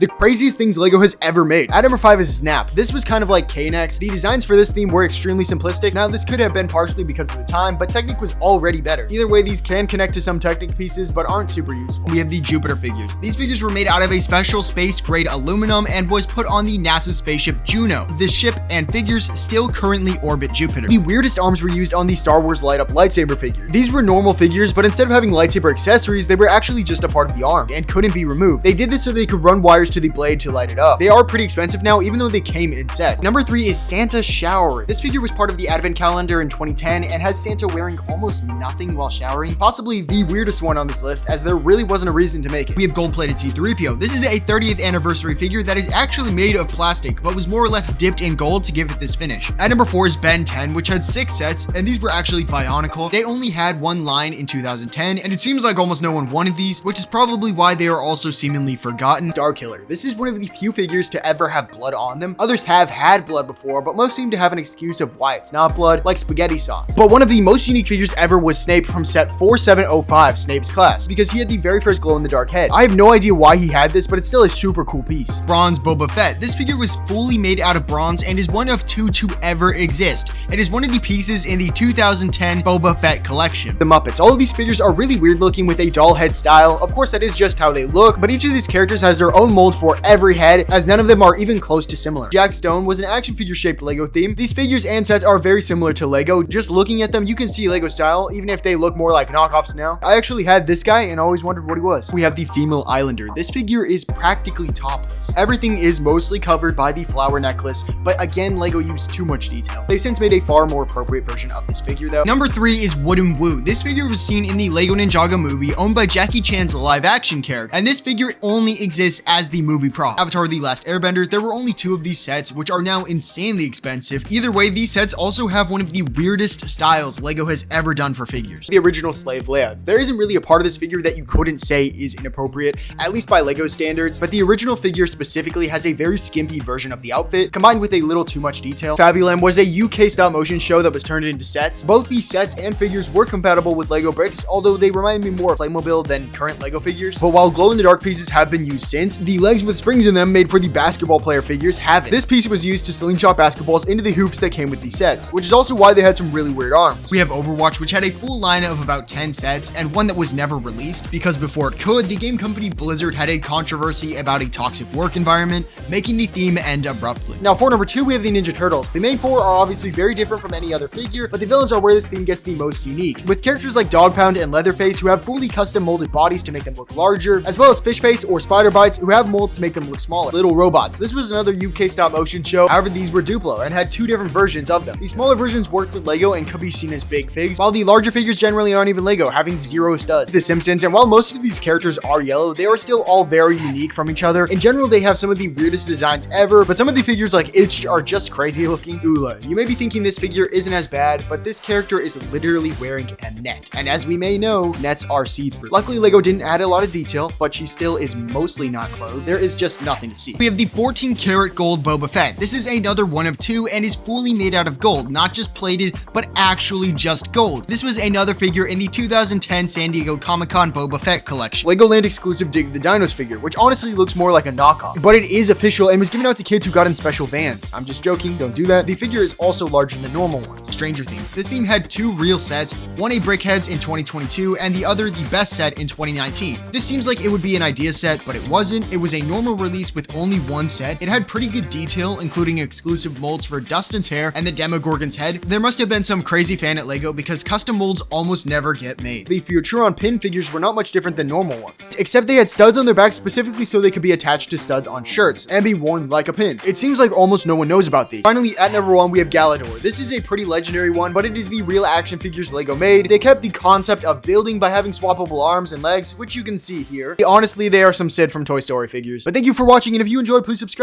The craziest things LEGO has ever made. At number 5 is Snap. This was kind of like K-Nex. The designs for this theme were extremely simplistic. Now, this could have been partially because of the time, but Technic was already better. Either way, these can connect to some Technic pieces, but aren't super useful. We have the Jupiter figures. These figures were made out of a special space-grade aluminum and was put on the NASA spaceship Juno. This ship and figures still currently orbit Jupiter. The weirdest arms were used on the Star Wars light-up lightsaber figures. These were normal figures, but instead of having lightsaber accessories, they were actually just a part of the arm and couldn't be removed. They did this so they could run wires to the blade to light it up. They are pretty expensive now, even though they came in set. Number 3 is Santa Shower. This figure was part of the Advent calendar in 2010 and has Santa wearing almost nothing while showering. Possibly the weirdest one on this list, as there really wasn't a reason to make it. We have gold-plated C-3PO. This is a 30th anniversary figure that is actually made of plastic, but was more or less dipped in gold to give it this finish. At number 4 is Ben 10, which had 6 sets, and these were actually Bionicle. They only had one line in 2010, and it seems like almost no one wanted these, which is probably why they are also seemingly forgotten. Starkiller. This is one of the few figures to ever have blood on them. Others have had blood before, but most seem to have an excuse of why it's not blood, like spaghetti sauce. But one of the most unique figures ever was Snape from set 4705, Snape's Class, because he had the very first glow-in-the-dark head. I have no idea why he had this, but it's still a super cool piece. Bronze Boba Fett. This figure was fully made out of bronze and is one of 2 to ever exist. It is one of the pieces in the 2010 Boba Fett collection. The Muppets. All of these figures are really weird looking with a doll head style. Of course, that is just how they look, but each of these characters has their own mold for every head, as none of them are even close to similar. Jack Stone was an action figure shaped Lego theme. These figures and sets are very similar to Lego. Just looking at them, you can see Lego style, even if they look more like knockoffs now. I actually had this guy and always wondered what he was. We have the Female Islander. This figure is practically topless. Everything is mostly covered by the flower necklace, but again, Lego used too much detail. They've since made a far more appropriate version of this figure though. Number 3 is Wooden Woo. This figure was seen in the Lego Ninjago movie owned by Jackie Chan's live action character, and this figure only exists as the movie prop. Avatar: The Last Airbender, there were only 2 of these sets, which are now insanely expensive. Either way, these sets also have one of the weirdest styles Lego has ever done for figures. The original Slave Leia. There isn't really a part of this figure that you couldn't say is inappropriate, at least by Lego standards, but the original figure specifically has a very skimpy version of the outfit, combined with a little too much detail. Fabulam was a UK stop motion show that was turned into sets. Both these sets and figures were compatible with Lego bricks, although they remind me more of Playmobil than current Lego figures. But while glow-in-the-dark pieces have been used since, the legs with springs in them made for the basketball player figures haven't. This piece was used to slingshot basketballs into the hoops that came with these sets, which is also why they had some really weird arms. We have Overwatch, which had a full line of about 10 sets, and one that was never released, because before it could, the game company Blizzard had a controversy about a toxic work environment, making the theme end abruptly. Now for number 2, we have the Ninja Turtles. The main 4 are obviously very different from any other figure, but the villains are where this theme gets the most unique, with characters like Dog Pound and Leatherface who have fully custom molded bodies to make them look larger, as well as Fishface or Spider Bites who have molds to make them look smaller. Little Robots. This was another UK stop motion show, however these were Duplo and had 2 different versions of them. The smaller versions worked with Lego and could be seen as big figs, while the larger figures generally aren't even Lego, having 0 studs. The Simpsons, and while most of these characters are yellow, they are still all very unique from each other. In general, they have some of the weirdest designs ever, but some of the figures like Itch are just crazy looking. Ula. You may be thinking this figure isn't as bad, but this character is literally wearing a net, and as we may know, nets are see-through. Luckily, Lego didn't add a lot of detail, but she still is mostly not clothed. There is just nothing to see. We have the 14 karat gold Boba Fett. This is another one of 2 and is fully made out of gold, not just plated, but actually just gold. This was another figure in the 2010 San Diego Comic-Con Boba Fett collection. Legoland exclusive Dig the Dinos figure, which honestly looks more like a knockoff, but it is official and was given out to kids who got in special vans. I'm just joking, don't do that. The figure is also larger than normal ones. Stranger Things. This theme had 2 real sets, one a Brickheads in 2022 and the other the best set in 2019. This seems like it would be an idea set, but it wasn't. It was a normal release with only 1 set. It had pretty good detail, including exclusive molds for Dustin's hair and the Demogorgon's head. There must have been some crazy fan at Lego because custom molds almost never get made. The Futuron pin figures were not much different than normal ones, except they had studs on their backs specifically so they could be attached to studs on shirts and be worn like a pin. It seems like almost no one knows about these. Finally, at number 1, we have Galador. This is a pretty legendary one, but it is the real action figures Lego made. They kept the concept of building by having swappable arms and legs, which you can see here. Honestly, they are some Sid from Toy Story figures. But thank you for watching, and if you enjoyed, please subscribe.